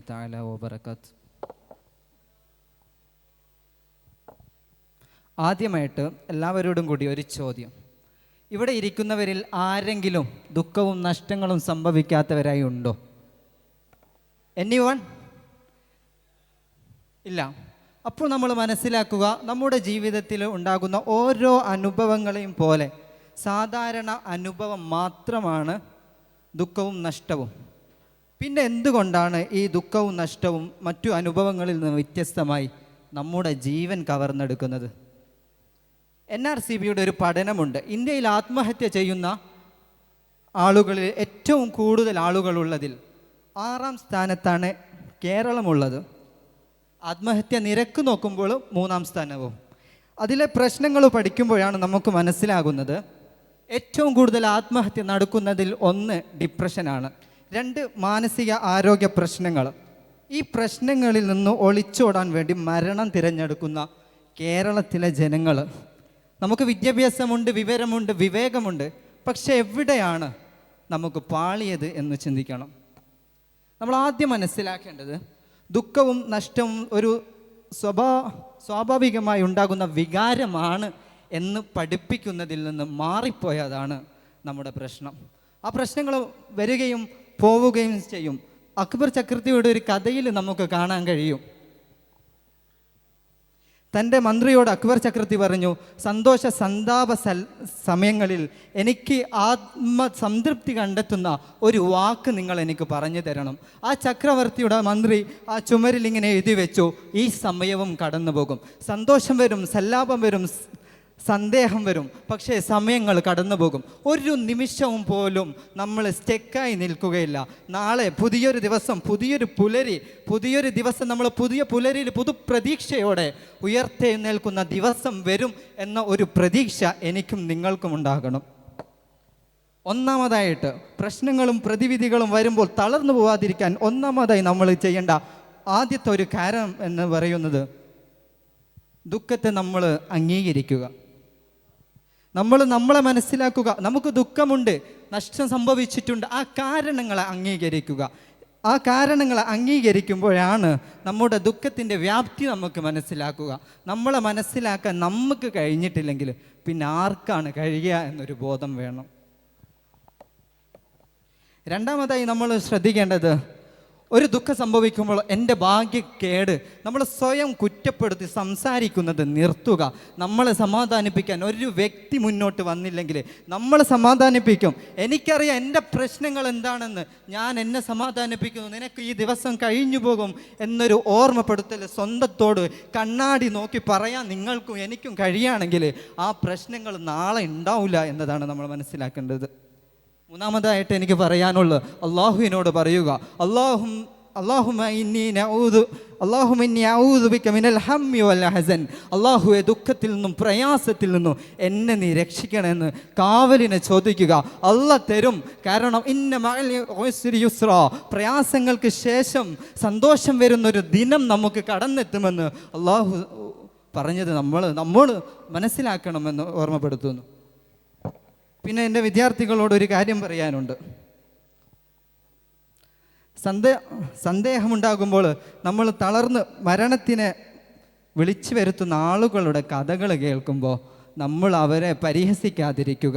തആല വബറകാത്ത്. ആദ്യമായിട്ട് എല്ലാവരോടും കൂടി ഒരു ചോദ്യം. ഇവിടെ ഇരിക്കുന്നവരിൽ ആരെങ്കിലും ദുഃഖവും നഷ്ടങ്ങളും സംഭവിക്കാത്തവരായി ഉണ്ടോ? എനിവൺ? ഇല്ല. അപ്പോൾ നമ്മൾ മനസ്സിലാക്കുക, നമ്മുടെ ജീവിതത്തിൽ ഉണ്ടാകുന്ന ഓരോ അനുഭവങ്ങളെയും പോലെ സാധാരണ അനുഭവം മാത്രമാണ് ദുഃഖവും നഷ്ടവും. പിന്നെ എന്തുകൊണ്ടാണ് ഈ ദുഃഖവും നഷ്ടവും മറ്റു അനുഭവങ്ങളിൽ നിന്ന് വ്യത്യസ്തമായി നമ്മുടെ ജീവൻ കവർന്നെടുക്കുന്നത്? NRCBയുടെ ഒരു പഠനമുണ്ട്. ഇന്ത്യയിൽ ആത്മഹത്യ ചെയ്യുന്ന ആളുകളിൽ ഏറ്റവും കൂടുതൽ ആളുകളുള്ളതിൽ 6ാം സ്ഥാനത്താണ് കേരളമുള്ളത്. ആത്മഹത്യ നിരക്ക് നോക്കുമ്പോൾ 3ാം സ്ഥാനവും. അതിലെ പ്രശ്നങ്ങൾ പഠിക്കുമ്പോഴാണ് നമുക്ക് മനസ്സിലാകുന്നത്, ഏറ്റവും കൂടുതൽ ആത്മഹത്യ നടക്കുന്നതിൽ 1 ഡിപ്രഷനാണ്, 2 മാനസിക ആരോഗ്യ പ്രശ്നങ്ങൾ. ഈ പ്രശ്നങ്ങളിൽ നിന്ന് ഒളിച്ചോടാൻ വേണ്ടി മരണം തിരഞ്ഞെടുക്കുന്ന കേരളത്തിലെ ജനങ്ങൾ. നമുക്ക് വിദ്യാഭ്യാസമുണ്ട്, വിവരമുണ്ട്, വിവേകമുണ്ട്, പക്ഷെ എവിടെയാണ് നമുക്ക് പാളിയത് എന്ന് ചിന്തിക്കണം. നമ്മൾ ആദ്യം മനസ്സിലാക്കേണ്ടത്, ദുഃഖവും നഷ്ടവും ഒരു സ്വാഭാവികമായി ഉണ്ടാകുന്ന വികാരമാണ് എന്ന് പഠിപ്പിക്കുന്നതിൽ നിന്ന് മാറിപ്പോയതാണ് നമ്മുടെ പ്രശ്നം. ആ പ്രശ്നങ്ങൾ വരികയും പോവുകയും ചെയ്യും. അക്ബർ ചക്രവർത്തിയുടെ ഒരു കഥയിൽ നമുക്ക് കാണാൻ കഴിയും. തൻ്റെ മന്ത്രിയോട് അക്ബർ ചക്രവർത്തി പറഞ്ഞു, സന്തോഷ സന്താപ സമയങ്ങളിൽ എനിക്ക് ആത്മസംതൃപ്തി കണ്ടെത്തുന്ന ഒരു വാക്ക് നിങ്ങൾ എനിക്ക് പറഞ്ഞു തരണം. ആ ചക്രവർത്തിയുടെ മന്ത്രി ആ ചുമരിൽ ഇങ്ങനെ എഴുതി വെച്ചു, ഈ സമയവും കടന്നു പോകും, സന്തോഷം വരും, സല്ലാപം വരും, സന്ദേഹം വരും, പക്ഷേ സമയങ്ങൾ കടന്നു പോകും. ഒരു നിമിഷവും പോലും നമ്മൾ സ്റ്റെക്കായി നിൽക്കുകയില്ല. നാളെ പുതിയൊരു ദിവസം, പുതിയൊരു ദിവസം, നമ്മൾ പുതിയ പുലരിയിൽ പുതുപ്രതീക്ഷയോടെ ഉയർത്തെഴുന്നേൽക്കുന്ന ദിവസം വരും എന്ന ഒരു പ്രതീക്ഷ എനിക്കും നിങ്ങൾക്കും ഉണ്ടാകണം. ഒന്നാമതായിട്ട് പ്രശ്നങ്ങളും പ്രതിവിധികളും വരുമ്പോൾ തളർന്നു പോവാതിരിക്കാൻ ഒന്നാമതായി നമ്മൾ ചെയ്യേണ്ട ആദ്യത്തെ ഒരു കാര്യം എന്ന് പറയുന്നത്, ദുഃഖത്തെ നമ്മൾ അംഗീകരിക്കുക. നമ്മളെ മനസ്സിലാക്കുക. നമുക്ക് ദുഃഖമുണ്ട്, നഷ്ടം സംഭവിച്ചിട്ടുണ്ട്, ആ കാരണങ്ങളെ അംഗീകരിക്കുക. ആ കാരണങ്ങളെ അംഗീകരിക്കുമ്പോഴാണ് നമ്മുടെ ദുഃഖത്തിൻ്റെ വ്യാപ്തി നമുക്ക് മനസ്സിലാക്കുക. നമ്മളെ മനസ്സിലാക്കാൻ നമുക്ക് കഴിഞ്ഞിട്ടില്ലെങ്കിൽ പിന്നെ ആർക്കാണ് കഴിയുക എന്നൊരു ബോധം വേണം. രണ്ടാമതായി നമ്മൾ ശ്രദ്ധിക്കേണ്ടത്, ഒരു ദുഃഖം സംഭവിക്കുമ്പോൾ എൻ്റെ ഭാഗ്യക്കേട് നമ്മൾ സ്വയം കുറ്റപ്പെടുത്തി സംസാരിക്കുന്നത് നിർത്തുക. നമ്മളെ സമാധാനിപ്പിക്കാൻ ഒരു വ്യക്തി മുന്നോട്ട് വന്നില്ലെങ്കിൽ നമ്മൾ സമാധാനിപ്പിക്കും. എനിക്കറിയാം എൻ്റെ പ്രശ്നങ്ങൾ എന്താണെന്ന്, ഞാൻ എന്നെ സമാധാനിപ്പിക്കുന്നു, നിനക്ക് ഈ ദിവസം കഴിഞ്ഞു പോകും എന്നൊരു ഓർമ്മപ്പെടുത്തൽ സ്വന്തത്തോട് കണ്ണാടി നോക്കി പറയാൻ നിങ്ങൾക്കും എനിക്കും കഴിയുകയാണെങ്കിൽ ആ പ്രശ്നങ്ങൾ നാളെ ഉണ്ടാവില്ല എന്നതാണ് നമ്മൾ മനസ്സിലാക്കേണ്ടത്. മൂന്നാമതായിട്ട് എനിക്ക് പറയാനുള്ളത്, അള്ളാഹുവിനോട് പറയുക, അള്ളാഹുവെ ദുഃഖത്തിൽ നിന്നും പ്രയാസത്തിൽ നിന്നും എന്നെ നീ രക്ഷിക്കണമെന്ന് കാവലിനെ ചോദിക്കുക. അള്ളാഹ് തരും. കാരണം പ്രയാസങ്ങൾക്ക് ശേഷം സന്തോഷം വരുന്നൊരു ദിനം നമുക്ക് കടന്നെത്തുമെന്ന് അള്ളാഹു പറഞ്ഞത് നമ്മൾ മനസ്സിലാക്കണമെന്ന് ഓർമ്മപ്പെടുത്തുന്നു. പിന്നെ എൻ്റെ വിദ്യാർത്ഥികളോട് ഒരു കാര്യം പറയാനുണ്ട്. സന്ദേഹമുണ്ടാകുമ്പോൾ നമ്മൾ തളർന്ന് മരണത്തിനെ വിളിച്ചു വരുത്തുന്ന ആളുകളുടെ കഥകൾ കേൾക്കുമ്പോൾ നമ്മൾ അവരെ പരിഹസിക്കാതിരിക്കുക.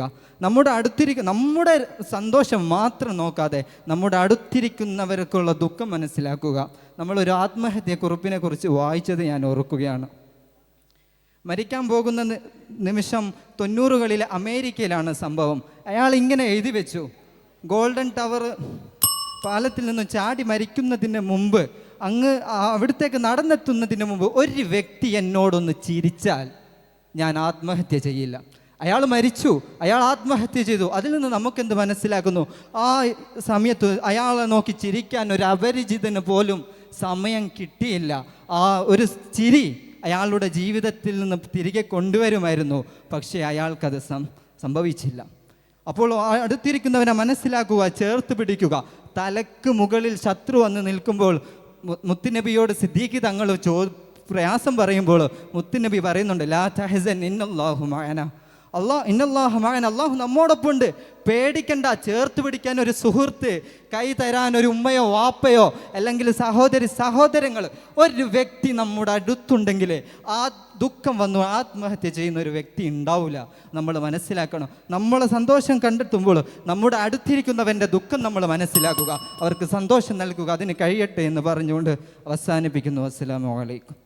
നമ്മുടെ സന്തോഷം മാത്രം നോക്കാതെ നമ്മുടെ അടുത്തിരിക്കുന്നവർക്കുള്ള ദുഃഖം മനസ്സിലാക്കുക. നമ്മളൊരു ആത്മഹത്യക്കുറിപ്പിനെ കുറിച്ച് വായിച്ചത് ഞാൻ ഓർക്കുകയാണ്. മരിക്കാൻ പോകുന്ന നിമിഷം 90കളിലെ അമേരിക്കയിലാണ് സംഭവം. അയാൾ ഇങ്ങനെ എഴുതി വെച്ചു, ഗോൾഡൻ ടവർ പാലത്തിൽ നിന്നും ചാടി മരിക്കുന്നതിന് മുമ്പ്, അവിടത്തേക്ക് നടന്നെത്തുന്നതിന് മുമ്പ് ഒരു വ്യക്തി എന്നോടൊന്ന് ചിരിച്ചാൽ ഞാൻ ആത്മഹത്യ ചെയ്യില്ല. അയാൾ മരിച്ചു, അയാൾ ആത്മഹത്യ ചെയ്തു. അതിൽ നിന്ന് നമുക്കെന്ത് മനസ്സിലാക്കുന്നു? ആ സമയത്ത് അയാളെ നോക്കി ചിരിക്കാൻ ഒരു അപരിചിതന് പോലും സമയം കിട്ടിയില്ല. ആ ഒരു ചിരി അയാളുടെ ജീവിതത്തിൽ നിന്ന് തിരികെ കൊണ്ടുവരുമായിരുന്നു, പക്ഷേ അയാൾക്കത് സംഭവിച്ചില്ല. അപ്പോൾ അടുത്തിരിക്കുന്നവനെ മനസ്സിലാക്കുക, ചേർത്ത് പിടിക്കുക. തലക്ക് മുകളിൽ ശത്രു വന്ന് നിൽക്കുമ്പോൾ മുത്തുനബിയോട് സിദ്ദീഖ് തങ്ങൾ പ്രയാസം പറയുമ്പോൾ മുത്തുനബി പറയുന്നുണ്ട്, ലാ തഹ്സൻ ഇന്നല്ലാഹു മഅനാ, ഇന്നല്ലാഹ മഅന, അള്ളാഹു നമ്മോടൊപ്പം ഉണ്ട്, പേടിക്കണ്ട. ചേർത്ത് പിടിക്കാൻ ഒരു സുഹൃത്ത്, കൈ തരാൻ ഒരു ഉമ്മയോ വാപ്പയോ അല്ലെങ്കിൽ സഹോദരങ്ങൾ, ഒരു വ്യക്തി നമ്മുടെ അടുത്തുണ്ടെങ്കിൽ ആ ദുഃഖം വന്നു ആത്മഹത്യ ചെയ്യുന്ന ഒരു വ്യക്തി ഉണ്ടാവില്ല. നമ്മൾ മനസ്സിലാക്കണം. നമ്മൾ സന്തോഷം കണ്ടെത്തുമ്പോൾ നമ്മുടെ അടുത്തിരിക്കുന്നവൻ്റെ ദുഃഖം നമ്മൾ മനസ്സിലാക്കുക, അവർക്ക് സന്തോഷം നൽകുക. അതിന് കഴിയട്ടെ എന്ന് പറഞ്ഞുകൊണ്ട് അവസാനിപ്പിക്കുന്നു. അസ്സലാമു അലൈക്കും.